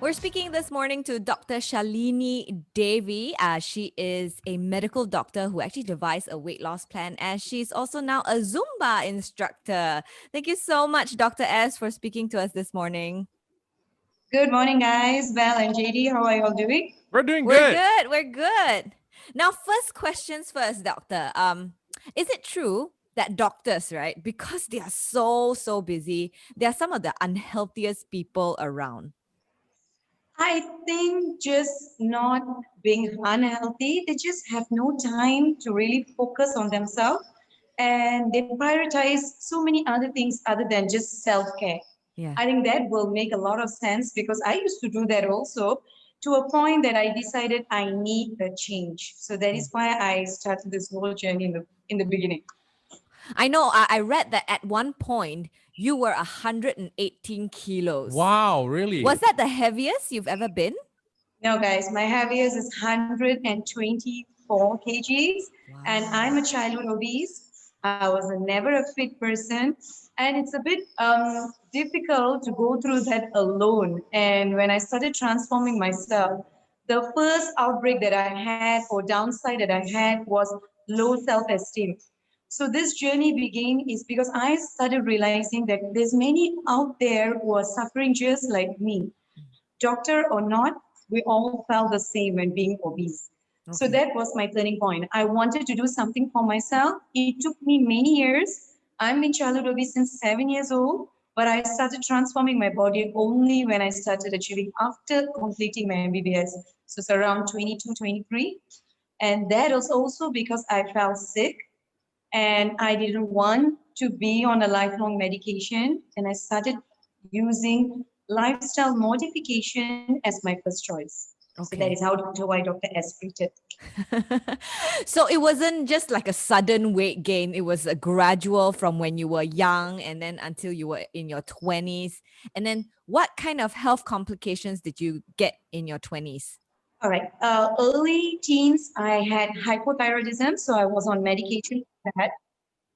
We're speaking this morning to Dr. Shalini Devi. She is a medical doctor who actually devised a weight loss plan, and she's also now a Zumba instructor. Thank you so much, Dr. S, for speaking to us this morning. Good morning, guys. Bel and JD, how are you all doing? We're doing We're good. good. We're good. Now, first questions first, doctor. Is it true that doctors, right, because they are so busy, they are some of the unhealthiest people around? I think just not being unhealthy, they just have no time to really focus on themselves and they prioritize so many other things other than just self care. Yeah. I think that will make a lot of sense because I used to do that also to a point that I decided I need a change. So that is why I started this whole journey in the beginning. I know. I read that at one point you were 118 kilos. Wow, really? Was that the heaviest you've ever been? No, guys, my heaviest is 124 kgs, and I'm a childhood obese. I was never a fit person, and it's a bit difficult to go through that alone. And when I started transforming myself, the first outbreak that I had or downside that I had was low self-esteem. So this journey began is because I started realizing that there's many out there who are suffering just like me, doctor or not, we all felt the same when being obese. So Okay. that was my turning point. I wanted to do something for myself. It took me many years. I'm in childhood obese since 7 years old, but I started transforming my body only when I started achieving after completing my MBBS. So it's around 22, 23. And that was also because I felt sick and I didn't want to be on a lifelong medication. And I started using lifestyle modification as my first choice. So that is Okay. how why Dr. S treated. So it wasn't just like a sudden weight gain. It was a gradual from when you were young and then until you were in your 20s. And then what kind of health complications did you get in your 20s? All right. Early teens, I had hypothyroidism, so I was on medication for that.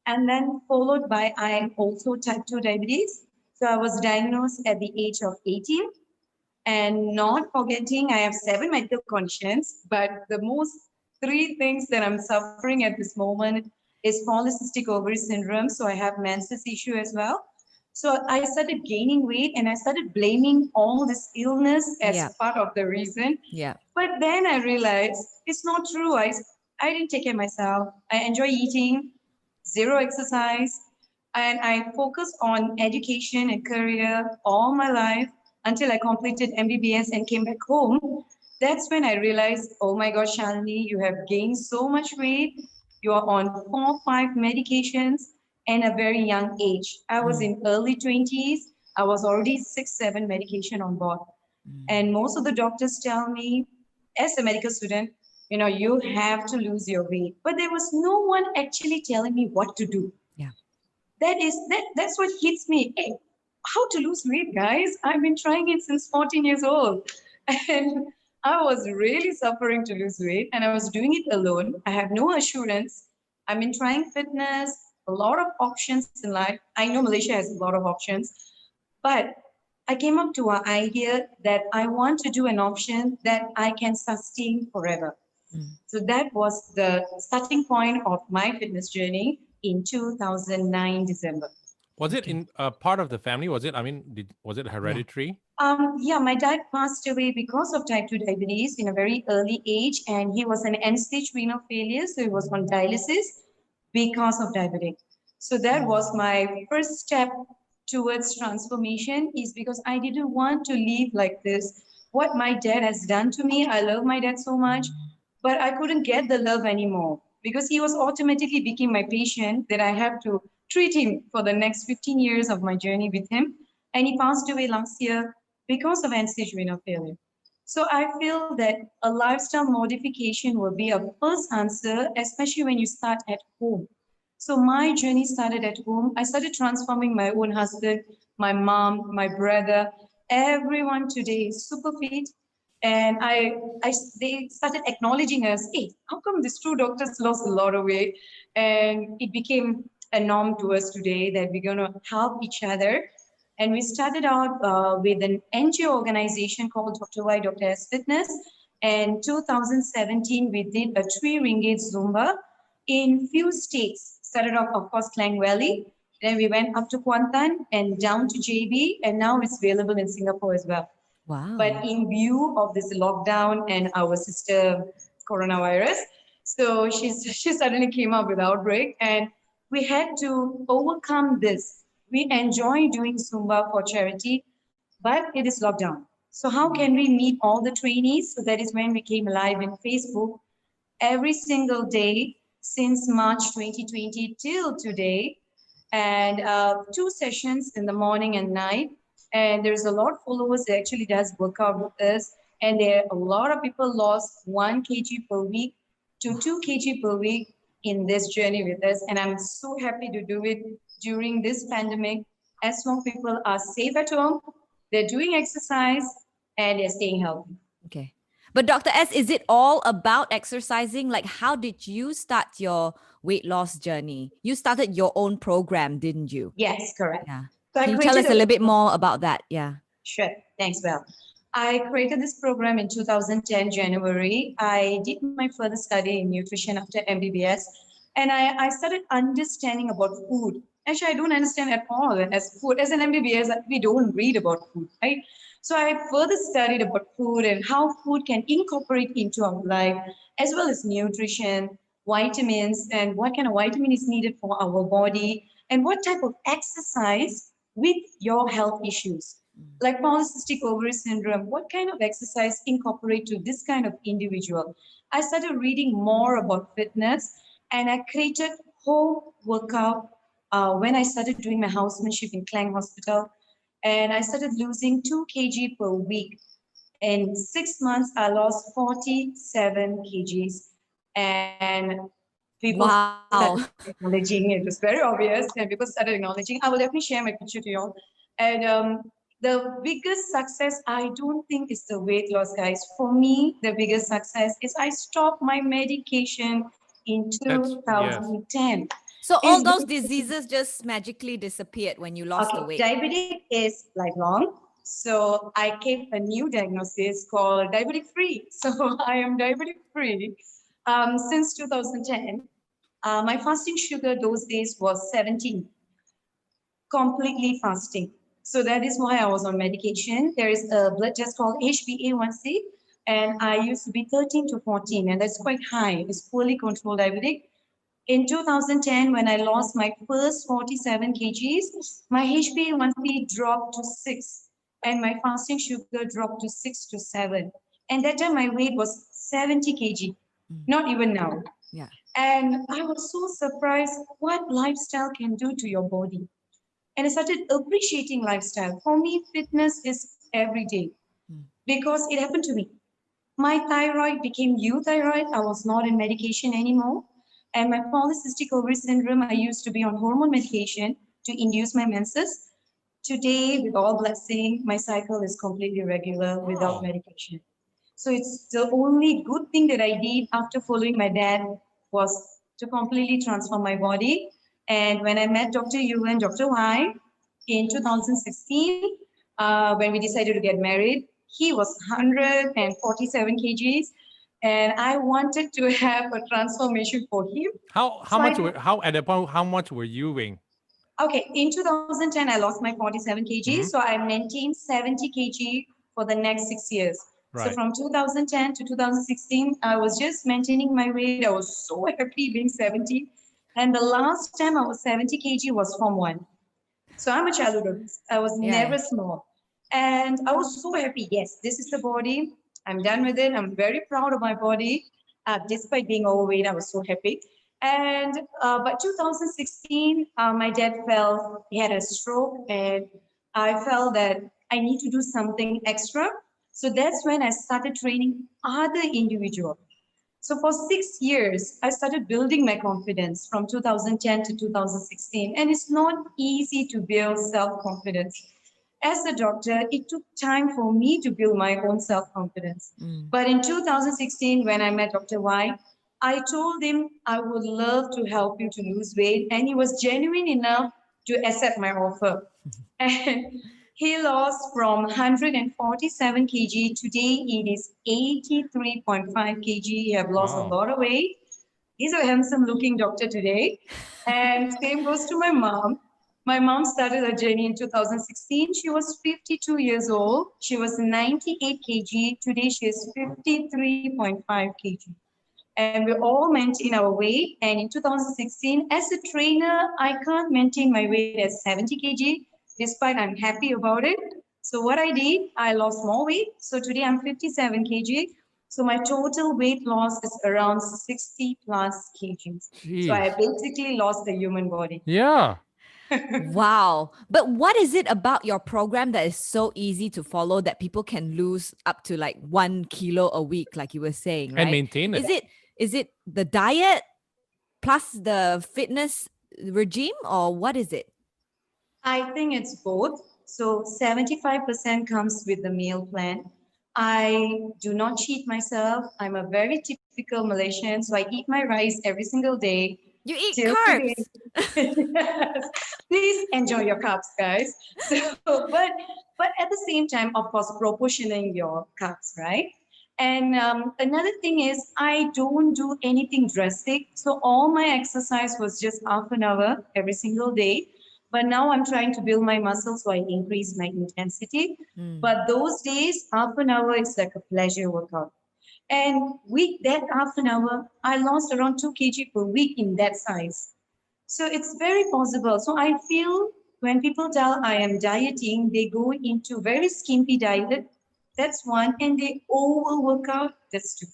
And then followed by I also type 2 diabetes. So I was diagnosed at the age of 18. And not forgetting, I have 7 medical conditions, but the most 3 things that I'm suffering at this moment is polycystic ovary syndrome. So I have menses issue as well. So I started gaining weight and I started blaming all this illness as Yeah. part of the reason. Yeah. But then I realized it's not true. I didn't take care of myself. I enjoy eating, zero exercise, and I focused on education and career all my life until I completed MBBS and came back home. That's when I realized, oh my gosh, Shalini, you have gained so much weight. You are on 4, 5 medications and a very young age. I was in early 20s. I was already 6, 7 medication on board. And most of the doctors tell me, as a medical student, you have to lose your weight. But there was no one actually telling me what to do. Yeah. That's what hits me. Hey, how to lose weight, guys? I've been trying it since 14 years old. And I was really suffering to lose weight and I was doing it alone. I have no assurance. I've been trying fitness, a lot of options in life. I know Malaysia has a lot of options, but I came up to an idea that I want to do an option that I can sustain forever. So that was the starting point of my fitness journey in 2009 December. Was it Okay. in part of the family? Was it? I mean, was it hereditary? Yeah, my dad passed away because of type 2 diabetes in a very early age, and he was an end-stage renal failure, so he was on dialysis because of diabetic. So that was my first step towards transformation is because I didn't want to live like this. What my dad has done to me, I love my dad so much, but I couldn't get the love anymore because he was automatically became my patient that I have to treat him for the next 15 years of my journey with him. And he passed away last year because of end-stage renal failure. So I feel that a lifestyle modification will be a first answer, especially when you start at home. So my journey started at home. I started transforming my own husband, my mom, my brother. Everyone today is super fit. And they started acknowledging us, hey, how come these two doctors lost a lot of weight? And it became a norm to us today that we're going to help each other. And we started out with an NGO organization called Dr. Y, Dr. S Fitness. And 2017, we did a 3 ringgit Zumba in few states. Started off, of course, Klang Valley. Then we went up to Kuantan and down to JB. And now it's available in Singapore as well. Wow. But in view of this lockdown and our sister coronavirus, so she suddenly came up with outbreak, and we had to overcome this. We enjoy doing Zumba for charity, but it is lockdown. So how can we meet all the trainees? So that is when we came alive in Facebook every single day since March 2020 till today, and 2 sessions in the morning and night. And there's a lot of followers that actually does work out with us. And there are a lot of people lost 1 kg per week to 2 kg per week in this journey with us. And I'm so happy to do it during this pandemic. As long people are safe at home, they're doing exercise, and they're staying healthy. Okay. But Dr. S, is it all about exercising? Like, how did you start your weight loss journey? You started your own program, didn't you? Yes, correct. Yeah. So Can you tell us a little bit more about that? Yeah. Sure. Thanks, Bel. I created this program in 2010, January. I did my further study in nutrition after MBBS, and I started understanding about food. Actually, I don't understand at all as food. As an MBBS, we don't read about food, right? So I further studied about food and how food can incorporate into our life, as well as nutrition, vitamins, and what kind of vitamin is needed for our body, and what type of exercise with your health issues. Like polycystic ovary syndrome, what kind of exercise incorporate to this kind of individual? I started reading more about fitness, and I created home workout when I started doing my housemanship in Klang Hospital. And I started losing 2 kg per week. In 6 months, I lost 47 kgs. And people Wow. started acknowledging it. Was very obvious, and people started acknowledging. I will definitely share my picture to you all. And the biggest success, I don't think, is the weight loss, guys. For me, the biggest success is I stopped my medication in Yes. 2010. So all It's those diseases just magically disappeared when you lost the weight. diabetic is lifelong. So I kept a new diagnosis called diabetic free. So I am diabetic free since 2010. My fasting sugar those days was 17, completely fasting. So that is why I was on medication. There is a blood test called HbA1c, and I used to be 13 to 14, and that's quite high. It's poorly controlled diabetic. In 2010, when I lost my first 47 kgs, my HbA1c dropped to 6, and my fasting sugar dropped to 6 to 7. And that time my weight was 70 kg, not even now. Yeah. And I was so surprised what lifestyle can do to your body. And I started appreciating lifestyle. For me, fitness is every day because it happened to me. My thyroid became euthyroid. I was not in medication anymore. And my polycystic ovary syndrome, I used to be on hormone medication to induce my menses. Today, with all blessing, my cycle is completely regular without medication. So it's the only good thing that I did after following my dad was to completely transform my body. And when I met Dr. Yu and Dr. Y in 2016, when we decided to get married, he was 147 kgs, and I wanted to have a transformation for him. How So much were how at that point how much were you weighing? Okay, in 2010, I lost my 47 kg, Mhm. so I maintained 70 kg for the next 6 years. So Right. from 2010 to 2016, I was just maintaining my weight. I was so happy being 70. And the last time I was 70 kg was Form 1. So I'm a childhood obese. I was Yeah. never small. And I was so happy. Yes, this is the body. I'm done with it. I'm very proud of my body. Despite being overweight, I was so happy. And but 2016, my dad fell. He had a stroke, and I felt that I need to do something extra. So that's when I started training other individuals. So for 6 years, I started building my confidence from 2010 to 2016. And it's not easy to build self-confidence. As a doctor, it took time for me to build my own self-confidence. But in 2016, when I met Dr. Y, I told him I would love to help you to lose weight. And he was genuine enough to accept my offer. And He lost from 147 kg. Today it is 83.5 kg. He have lost a Wow. lot of weight. He's a handsome looking doctor today. And same goes to my mom. My mom started her journey in 2016. She was 52 years old. She was 98 kg. Today she is 53.5 kg. And we all maintain our weight. And in 2016, as a trainer, I can't maintain my weight as 70 kg, despite I'm happy about it. So what I did, I lost more weight. So today I'm 57 kg. So my total weight loss is around 60 plus kgs. So I Jeez. basically lost the human body. Yeah. Wow. But what is it about your program that is so easy to follow that people can lose up to like 1 kilo a week, like you were saying, And right? maintain it. Is it the diet plus the fitness regime, or what is it? I think it's both. So 75% comes with the meal plan. I do not cheat myself. I'm a very typical Malaysian, so I eat my rice every single day You eat till today. carbs. Yes. Please enjoy your carbs, guys. So, but at the same time, of course, proportioning your carbs, right? And another thing is, I don't do anything drastic. So all my exercise was just half an hour every single day. But now I'm trying to build my muscles, so I increase my intensity. But those days, half an hour is like a pleasure workout. And with that half an hour, I lost around 2 kg per week in that size. So it's very possible. So I feel when people tell I am dieting, they go into very skimpy diet. That's one. And they over work out. That's two.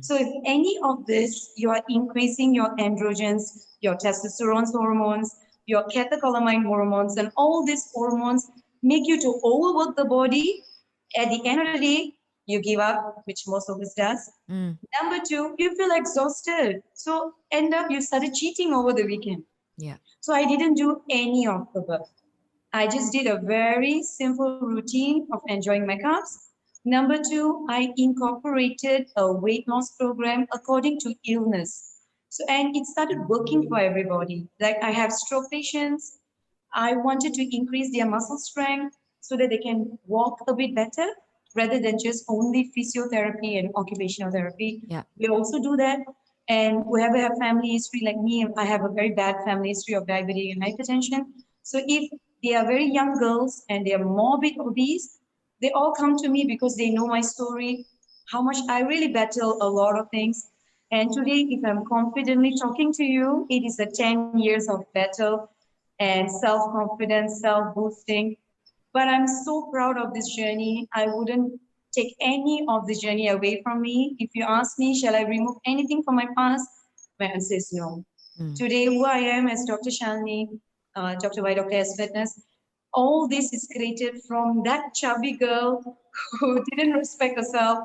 So if any of this, you are increasing your androgens, your testosterone hormones, your catecholamine hormones, and all these hormones make you to overwork the body. At the end of the day, you give up, which most of us does. Number two, you feel exhausted. So end up you started cheating over the weekend. Yeah. So I didn't do any of the above. I just did a very simple routine of enjoying my carbs. Number two, I incorporated a weight loss program according to illness. So, and it started working for everybody. Like I have stroke patients. I wanted to increase their muscle strength so that they can walk a bit better rather than just only physiotherapy and occupational therapy. Yeah. We also do that. And whoever have family history like me, I have a very bad family history of diabetes and hypertension. So if they are very young girls and they are morbid obese, they all come to me because they know my story, how much I really battle a lot of things. And today, if I'm confidently talking to you, it is a 10 years of battle and self-confidence, self-boosting. But I'm so proud of this journey. I wouldn't take any of the journey away from me. If you ask me, shall I remove anything from my past? My answer is no. Today, who I am as Dr. Shalini, Dr. Y, Dr. S Fitness, all this is created from that chubby girl who didn't respect herself,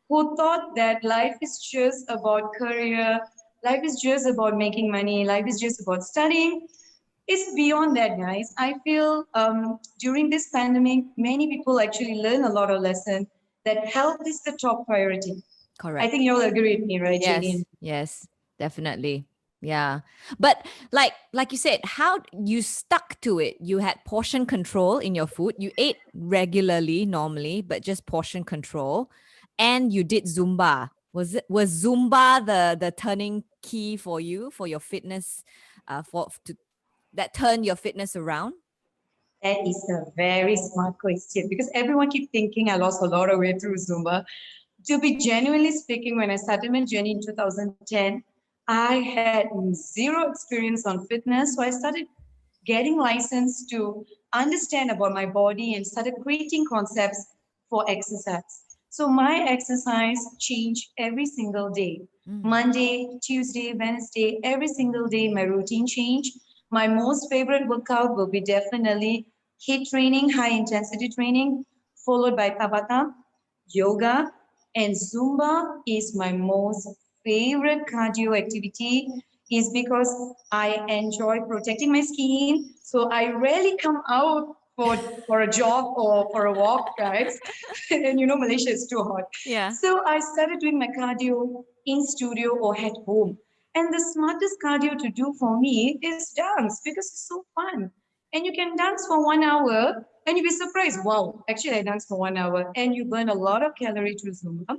who thought that life is just about career, life is just about making money, life is just about studying. It's beyond that, guys. I feel during this pandemic, many people actually learn a lot of lessons that health is the top priority. I Correct. think you'll agree with me, right, Yes. JD? Yes. Definitely. Yeah. But like you said, how you stuck to it. You had portion control in your food. You ate regularly normally, but just portion control. And you did Zumba. Was Zumba the turning key for you for your fitness that turned your fitness around? That is a very smart question because everyone keep thinking I lost a lot of weight through Zumba. To be genuinely speaking, when I started my journey in 2010, I had zero experience on fitness. So I started getting licensed to understand about my body and started creating concepts for exercise. So my exercise changed every single day. Monday, Tuesday, Wednesday, every single day, my routine changed. My most favorite workout will be definitely HIIT training, high intensity training, followed by Tabata, yoga, and Zumba is my most favorite cardio activity is because I enjoy protecting my skin. So I rarely come out for a jog or for a walk, guys. And you know, Malaysia is too hot. Yeah. So I started doing my cardio in studio or at home. And the smartest cardio to do for me is dance because it's so fun. And you can dance for 1 hour And you'll be surprised, wow, actually I danced for 1 hour and you burn a lot of calorie through Zumba.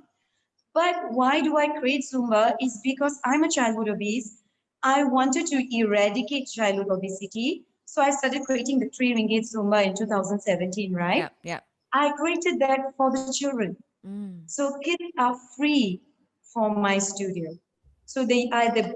But why do I create Zumba? Is because I'm a childhood obese. I wanted to eradicate childhood obesity. So I started creating the 3 ringgit Zumba in 2017, right? Yeah, yeah. I created that for the children. Mm, So kids are free from my studio. So the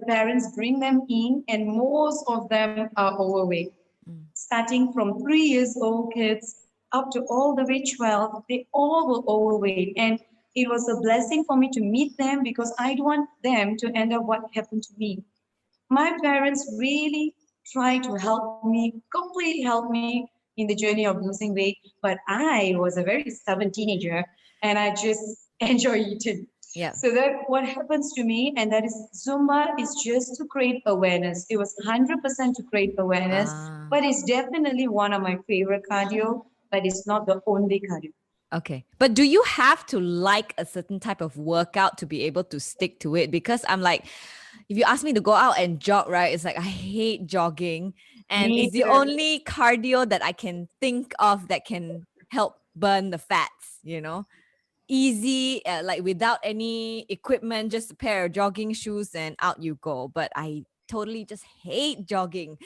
parents bring them in, and most of them are overweight. mm. Starting from 3 years old kids up to all the way 12, they all were overweight. And it was a blessing for me to meet them because I don't want them to end up what happened to me. My parents really tried to help me, completely help me in the journey of losing weight. But I was a very stubborn teenager and I just enjoy eating. Yeah. So that what happens to me, and that is Zumba is just to create awareness. It was 100% to create awareness, Ah. but it's definitely one of my favorite cardio, but it's not the only cardio. Okay. But do you have to like a certain type of workout to be able to stick to it? Because I'm like, if you ask me to go out and jog, right, it's like I hate jogging. And Me it's the too. only cardio that I can think of that can help burn the fats, you know? Easy, like without any equipment, just a pair of jogging shoes and out you go. But I totally just hate jogging.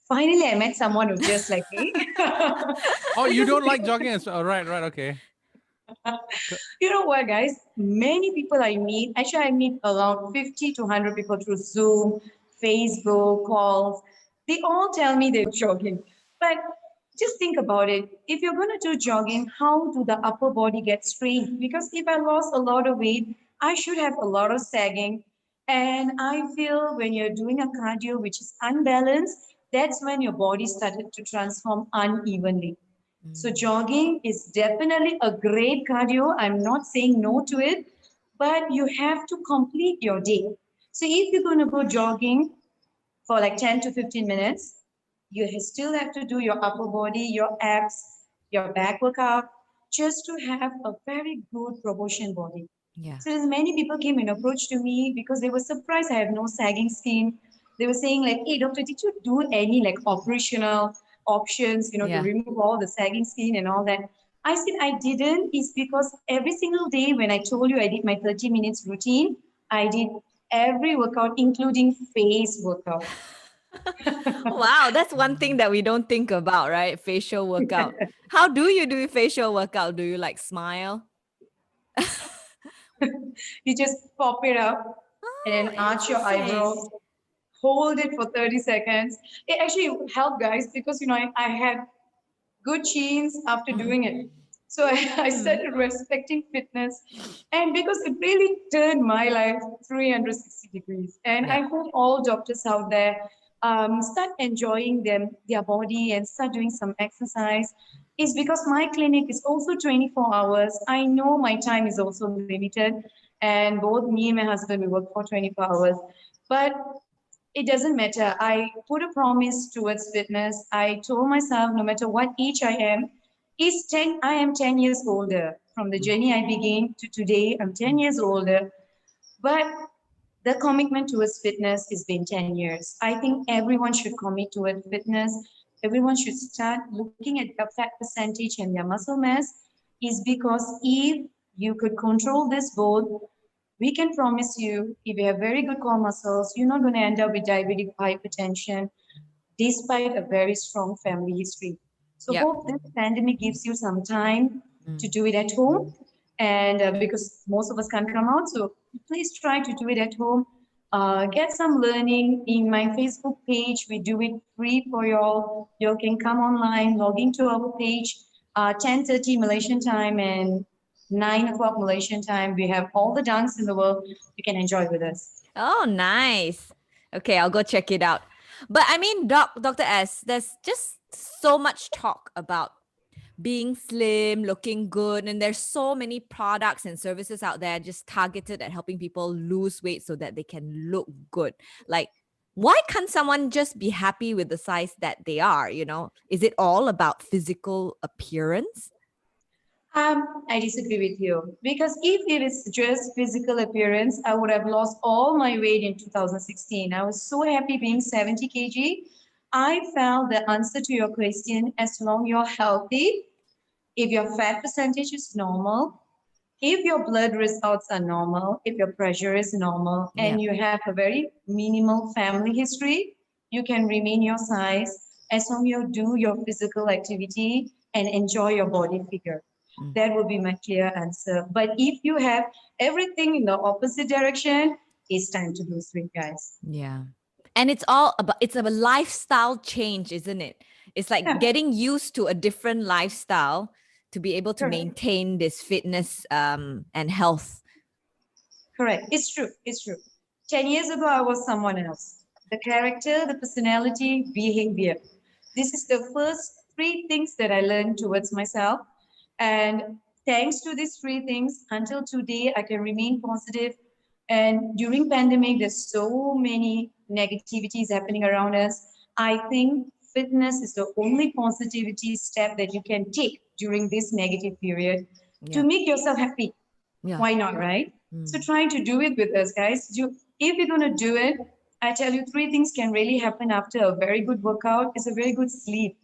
Finally, I met someone who's just like me. Oh, you Because don't like jogging as well? Right, right, okay. you know what, guys? Many people I meet, actually, I meet around 50 to 100 people through Zoom, Facebook, calls. They all tell me they're jogging. But just think about it. If you're going to do jogging, how do the upper body get strained? Because if I lost a lot of weight, I should have a lot of sagging. And I feel when you're doing a cardio which is unbalanced, that's when your body started to transform unevenly. So Mm. jogging is definitely a great cardio. I'm not saying no to it, but you have to complete your day. So if you're going to go jogging for like 10 to 15 minutes, you still have to do your upper body, your abs, your back workout, just to have a very good proportion body. Yeah. So there's many people came and approached to me because they were surprised I have no sagging skin. They were saying like, "Hey, doctor, did you do any like operational options, to Yeah. remove all the sagging skin and all that?" I said I didn't. Is because every single day when I told you I did my 30 minutes routine, I did every workout, including face workout. Wow, that's one thing that we don't think about, right? Facial workout. How do you do facial workout? Do you like smile? You just pop it up and Oh, then arch your interesting. eyebrows, hold it for 30 seconds. It actually helped, guys, because I had good genes after doing it. So I Mm. started respecting fitness, and because it really turned my life 360 degrees. And Yeah. I hope all doctors out there start enjoying their body and start doing some exercise. Is because my clinic is also 24 hours. I know my time is also limited, and both me and my husband we work for 24 hours. But it doesn't matter. I put a promise towards fitness. I told myself no matter what age I am, I am 10 years older. From the Mm. journey I began to today, I'm 10 years older. But the commitment towards fitness has been 10 years. I think everyone should commit towards fitness. Everyone should start looking at their fat percentage and their muscle mass, is because if you could control this both, we can promise you, if you have very good core muscles, you're not going to end up with diabetic hypertension despite a very strong family history. So Yep. hope this pandemic gives you some time to Mm. do it at home. And because most of us can't come out, so please try to do it at home. Get some learning in my Facebook page. We do it free for you all. You can come online, log into our page, 10:30 Malaysian time and 9 o'clock Malaysian time. We have all the dance in the world. You can enjoy with us. Oh, nice. Okay, I'll go check it out. But I mean, Dr. S, there's just so much talk about being slim, looking good, and there's so many products and services out there just targeted at helping people lose weight so that they can look good. Like, why can't someone just be happy with the size that they are? Is it all about physical appearance? I disagree with you because if it is just physical appearance, I would have lost all my weight in 2016. I was so happy being 70 kg. I found the answer to your question, as long you're healthy, if your fat percentage is normal, if your blood results are normal, if your pressure is normal, Yeah. and you have a very minimal family history, you can remain your size as long you do your physical activity and enjoy your body figure. That would be my clear answer. But if you have everything in the opposite direction, it's time to lose weight, guys. Yeah. And it's all about, it's a lifestyle change, isn't it? It's like Yeah, getting used to a different lifestyle to be able to correct. maintain this fitness and health. Correct. It's true. It's true. 10 years ago, I was someone else. The character, the personality, behavior. This is the first three things that I learned towards myself. And thanks to these three things, until today, I can remain positive. And during pandemic, there's so many negativities happening around us. I think fitness is the only positivity step that you can take during this negative period to Yeah. make yourself happy. Yeah. Why not, right? So trying to do it with us, guys. If you're going to do it, I tell you, three things can really happen after a very good workout. Is a very good sleep.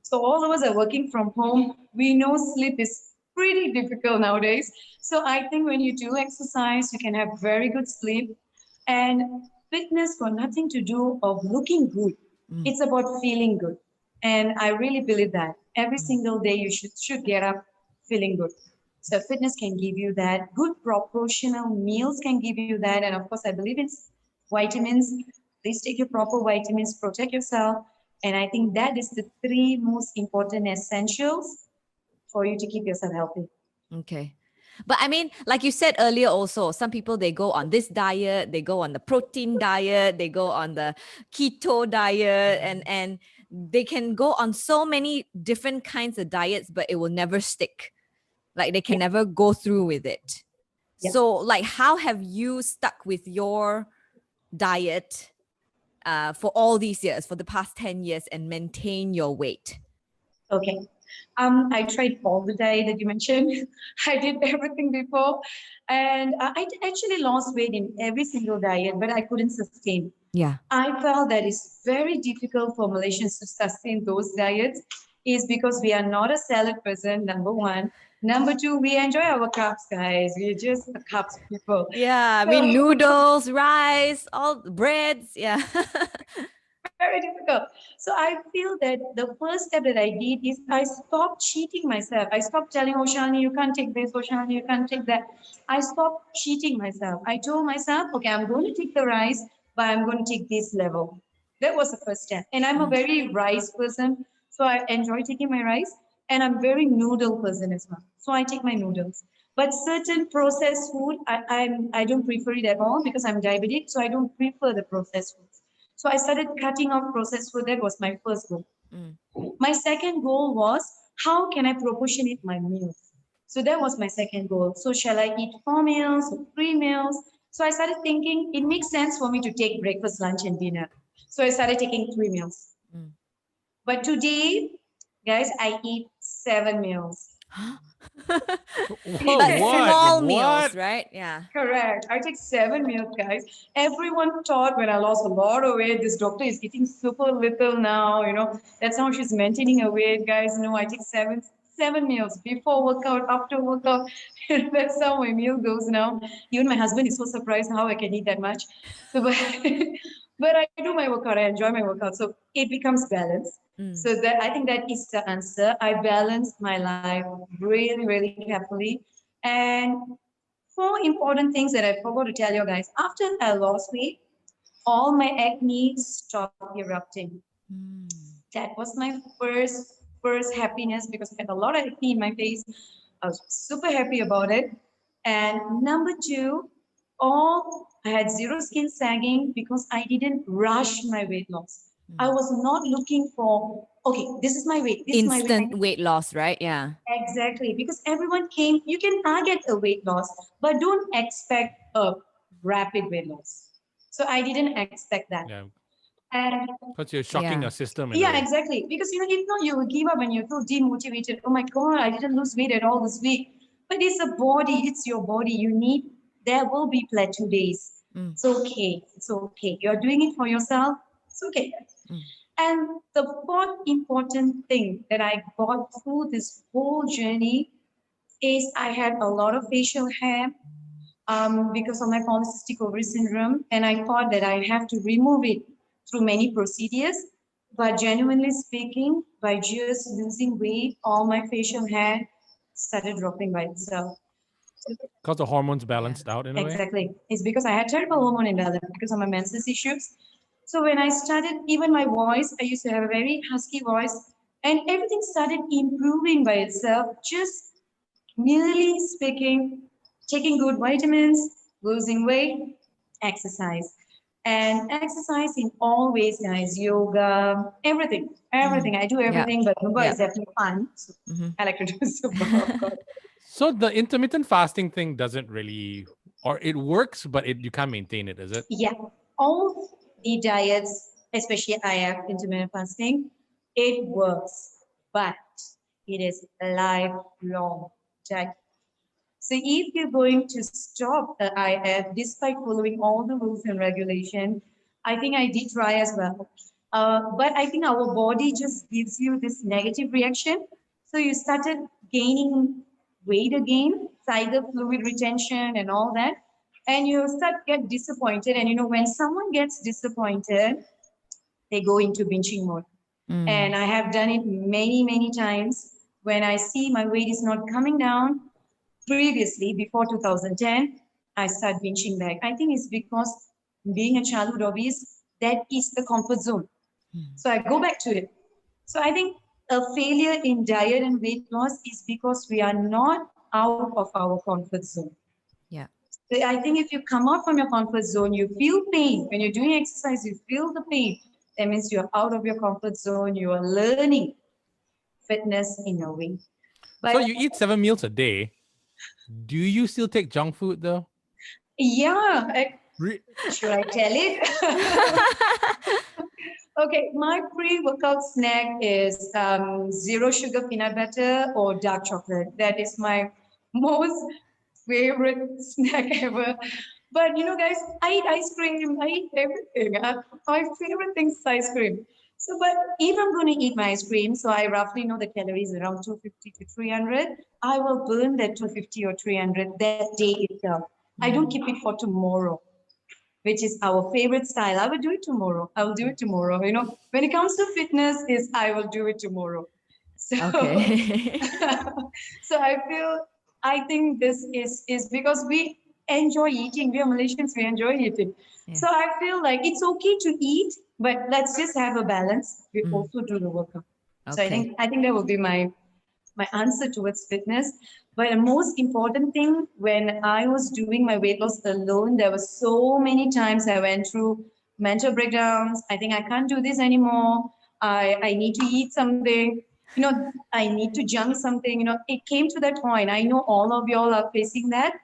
So all of us are working from home. We know sleep is pretty difficult nowadays. So I think when you do exercise, you can have very good sleep. And fitness got nothing to do of looking good. It's about feeling good. And I really believe that every single day you should get up feeling good. So fitness can give you that. Good proportional meals can give you that. And of course, I believe in vitamins. Please take your proper vitamins, protect yourself. And I think that is the three most important essentials for you to keep yourself healthy. Okay. But I mean, like you said earlier also, some people, they go on this diet, they go on the protein diet, they go on the keto diet, and they can go on so many different kinds of diets, but it will never stick. Like they can Yeah, never go through with it. yeah. So like how have you stuck with your diet for all these years, for the past 10 years, and maintain your weight? Okay. I tried all the diet that you mentioned. I did everything before, and actually lost weight in every single diet, but I couldn't sustain. Yeah. I felt that it's very difficult for Malaysians to sustain those diets, is because we are not a salad person, number one. Number two, we enjoy our carbs, guys. We're just the carbs people. Yeah, I mean So noodles, rice, all breads. Yeah. very difficult. So I feel that the first step that I did is I stopped cheating myself. I stopped telling, oh, Shalini, you can't take this, oh, Shalini, you can't take that. I stopped cheating myself. I told myself, okay, I'm going to take the rice, but I'm going to take this level. That was the first step. And I'm a very rice person, so I enjoy taking my rice. And I'm very noodle person as well. So I take my noodles. But certain processed food, I don't prefer it at all because I'm diabetic, so I don't prefer the processed foods. So I started cutting off processed food. That was my first goal. My second goal was, how can I proportionate my meals? So that was my second goal. So shall I eat 4 meals or 3 meals? So I started thinking it makes sense for me to take breakfast, lunch, and dinner. So I started taking 3 meals. But today, guys, I eat 7 meals. Whoa, Like what? small What? meals, right? Yeah. Correct. I take 7 meals, guys. Everyone thought when I lost a lot of weight, this doctor is eating super little now. That's how she's maintaining her weight, guys. No, I take seven meals before workout, after workout. That's how my meal goes now. Even my husband is so surprised how I can eat that much. So, but I do my workout. I enjoy my workout, so it becomes balanced. So that I think that is the answer. I balance my life really, really carefully. And four important things that I forgot to tell you guys. After I lost weight, all my acne stopped erupting. That was my first happiness because I had a lot of acne in my face. I was super happy about it. And number two, all I had zero skin sagging because I didn't rush my weight loss. I was not looking for, okay, this is my weight, this is my weight. Instant weight loss, right? Yeah. Exactly, because everyone came, you can target a weight loss, but don't expect a rapid weight loss. So I didn't expect that. Yeah, And because you're shocking Yeah. your system in a yeah, way. exactly. Because if not, you will give up and you feel demotivated. Oh my God, I didn't lose weight at all this week. But it's a body, it's your body. There will be plateau days. It's okay. It's okay. You're doing it for yourself. It's okay. And the fourth important thing that I got through this whole journey is I had a lot of facial hair because of my polycystic ovary syndrome, and I thought that I have to remove it through many procedures. But genuinely speaking, by just losing weight, all my facial hair started dropping by itself. Because the hormones Yeah. balanced out in a way. Exactly. It's because I had terrible hormone imbalance because of my menses issues. So when I started, even my voice, I used to have a very husky voice, and everything started improving by itself, just merely speaking, taking good vitamins, losing weight, exercise. And exercise in all ways, guys, yoga, everything, everything. I do Yeah. everything, but Zumba Yeah. is definitely fun. So Mhm. I like to do Zumba, of course. So the intermittent fasting thing doesn't really, or it works, but you can't maintain it, is it? Yeah, all the diets, especially IF, intermittent fasting, it works, but it is a lifelong diet. So if you're going to stop the IF despite following all the rules and regulation, I think I did try as well. But I think our body just gives you this negative reaction. So you started gaining weight again, it's either fluid retention and all that. And you start get disappointed. And when someone gets disappointed, they go into binging mode. And I have done it many, many times when I see my weight is not coming down. Previously, before 2010, I start binging back. I think it's because being a childhood obese, that is the comfort zone. So I go back to it. So I think a failure in diet and weight loss is because we are not out of our comfort zone. Yeah. So I think if you come out from your comfort zone, you feel pain. When you're doing exercise, you feel the pain. That means you're out of your comfort zone. You are learning fitness in a way. So But you eat 7 meals a day. Do you still take junk food though? yeah, Re- should I tell it? Okay, my pre-workout snack is zero sugar peanut butter or dark chocolate. That is my most favorite snack ever. But guys, I eat ice cream. I eat everything. My favorite thing is ice cream. So, but if I'm going to eat my ice cream, so I roughly know the calories around 250 to 300, I will burn that 250 or 300 that day itself. I don't keep it for tomorrow, which is our favorite style. I will do it tomorrow. I will do it tomorrow. When it comes to fitness, is I will do it tomorrow. So, Okay. so I think this is because we enjoy eating. We are Malaysians. We enjoy eating. Yeah. So I feel like it's okay to eat, but let's just have a balance. We also do the workout. So I Okay. think I think that will be my answer towards fitness. But the most important thing, when I was doing my weight loss alone, there were so many times I went through mental breakdowns. I think I can't do this anymore. I need to eat something. I need to jump something. It came to that point. I know all of y'all are facing that.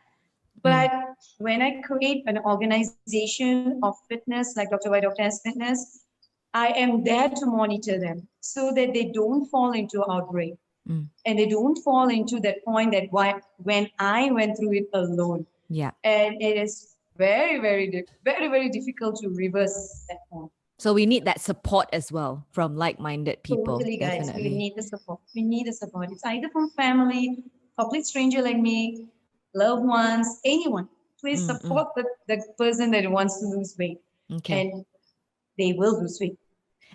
But when I create an organization of fitness like Dr. Y Dr. S Fitness, I am there to monitor them so that they don't fall into outbreak and they don't fall into that point that when I went through it alone. Yeah. And it is very, very, very, very difficult to reverse that point. So we need that support as well from like-minded people. Totally, guys. We Definitely. need the support. We need the support. It's either from family, complete stranger like me, loved ones, anyone. Please support the person that wants to lose weight. Okay. And they will lose weight.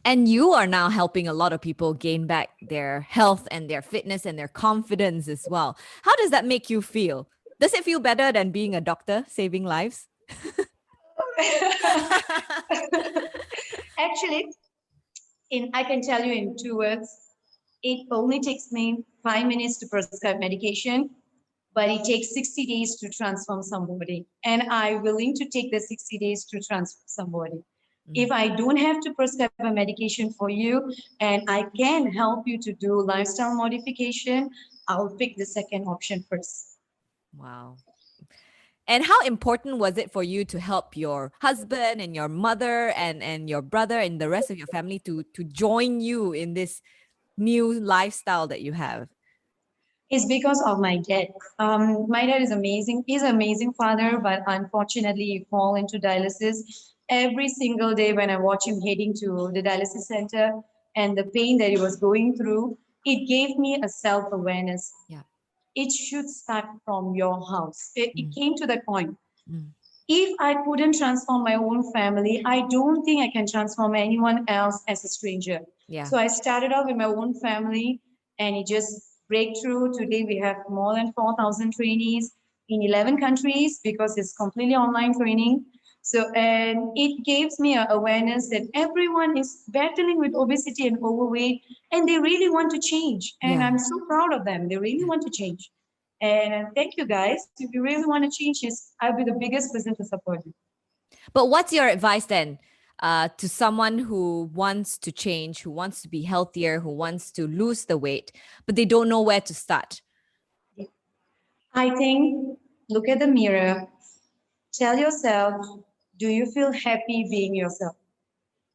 And you are now helping a lot of people gain back their health and their fitness and their confidence as well. How does that make you feel? Does it feel better than being a doctor saving lives? Actually, I can tell you in 2 words, it only takes me 5 minutes to prescribe medication, but it takes 60 days to transform somebody. And I'm willing to take the 60 days to transform somebody. If I don't have to prescribe a medication for you and I can help you to do lifestyle modification, I'll pick the second option first. Wow. And how important was it for you to help your husband and your mother and your brother and the rest of your family to join you in this new lifestyle that you have? It's because of my dad. My dad is amazing. He's an amazing father, but unfortunately, he fall into dialysis. Every single day when I watch him heading to the dialysis center and the pain that he was going through, it gave me a self-awareness. Yeah. It should start from your house. It came to that point. Mm. If I couldn't transform my own family, I don't think I can transform anyone else as a stranger. Yeah. So I started out with my own family and it just breakthrough. Today we have more than 4,000 trainees in 11 countries because it's completely online training. So, and it gives me an awareness that everyone is battling with obesity and overweight and they really want to change. And Yeah. I'm so proud of them. They really want to change. And thank you guys. If you really want to change this, I'll be the biggest person to support you. But what's your advice then to someone who wants to change, who wants to be healthier, who wants to lose the weight, but they don't know where to start? I think look at the mirror, tell yourself, do you feel happy being yourself?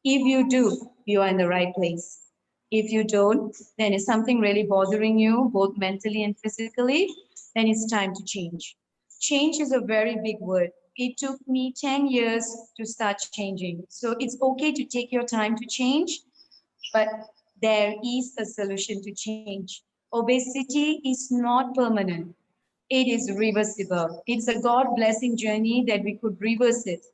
If you do, you are in the right place. If you don't, then it's something really bothering you, both mentally and physically, then it's time to change. Change is a very big word. It took me 10 years to start changing. So it's okay to take your time to change, but there is a solution to change. Obesity is not permanent. It is reversible. It's a God blessing journey that we could reverse it.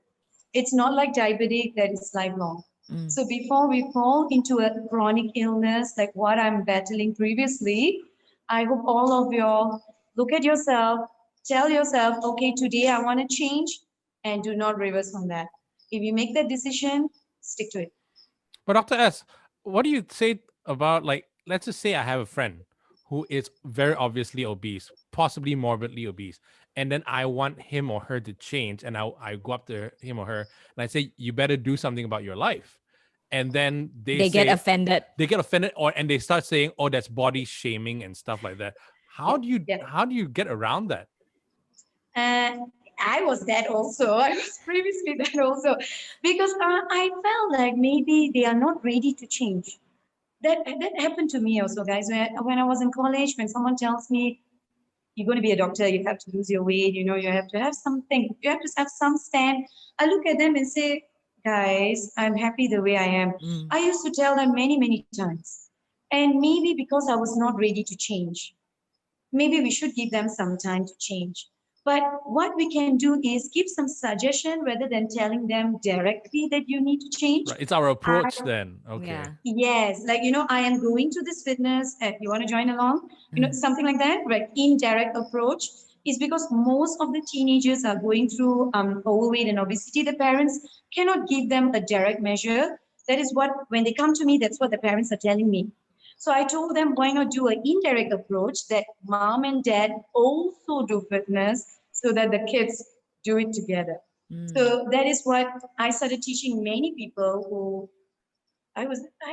It's not like diabetic that is lifelong. Mm. So before we fall into a chronic illness like what I'm battling previously, I hope all of y'all look at yourself, tell yourself, okay, today I want to change and do not reverse from that. If you make that decision, stick to it. But Dr. S, what do you say about, like, let's just say I have a friend who is very obviously obese, possibly morbidly obese, and then I want him or her to change, and I go up to him or her and I say, you better do something about your life. And then They get offended. they get offended, or and they start saying, oh, that's body shaming and stuff like that. Yeah. How do you get around that? And I was that also. I was previously that also because I felt like maybe they are not ready to change. That happened to me also, guys. When I was in college, when someone tells me you're going to be a doctor, you have to lose your weight, you know, you have to have something, you have to have some stand. I look at them and say, guys, I'm happy the way I am. Mm. I used to tell them many, many times. And maybe because I was not ready to change, maybe we should give them some time to change. But what we can do is give some suggestion rather than telling them directly that you need to change. Right. It's our approach then. Okay. Yeah. Yes, like, you know, I am going to this fitness. If you want to join along, you know, something like that, right? Indirect approach is because most of the teenagers are going through overweight and obesity. The parents cannot give them a direct measure. That is what, when they come to me, that's what the parents are telling me. So I told them, why not do an indirect approach that mom and dad also do fitness so that the kids do it together. So that is what I started teaching many people who I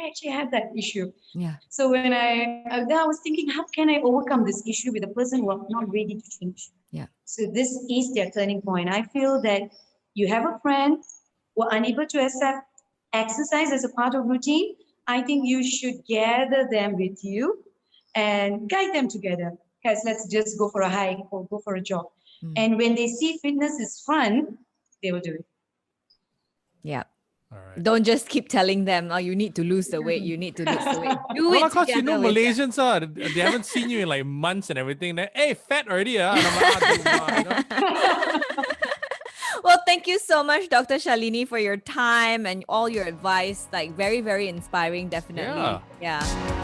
actually had that issue. Yeah. So when then I was thinking, how can I overcome this issue with a person who are not ready to change? Yeah. So this is their turning point. I feel that you have a friend who are unable to accept exercise as a part of routine. I think you should gather them with you and guide them together. Guys, let's just go for a hike or go for a jog. And when they see fitness is fun, they will do it. Yeah. All right. Don't just keep telling them, oh, you need to lose the weight. You need to lose the weight. Do Well, it of course, you know, together with them. Malaysians are, they haven't seen you in like months and everything. They're, hey, fat already. And I'm like, "Ah, dude, you know?" Well, thank you so much, Dr. Shalini, for your time and all your advice. Like, very, very inspiring, definitely. Yeah. Yeah.